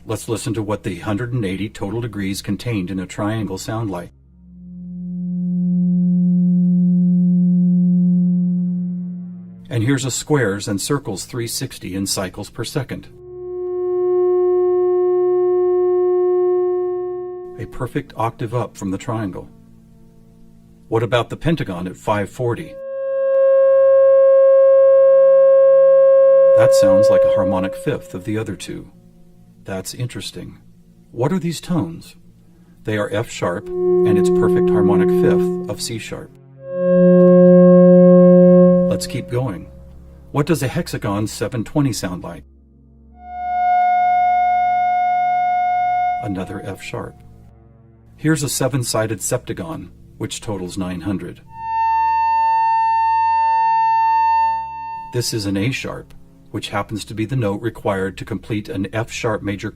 Let's listen to what the 180 total degrees contained in a triangle sound like. And here's a squares and circles 360 in cycles per second. A perfect octave up from the triangle. What about the pentagon at 540? That sounds like a harmonic fifth of the other two. That's interesting. What are these tones? They are F sharp and its perfect harmonic fifth of C sharp. Let's keep going. What does a hexagon 720 sound like? Another F sharp. Here's a 7-sided septagon, which totals 900. This is an A sharp, which happens to be the note required to complete an F sharp major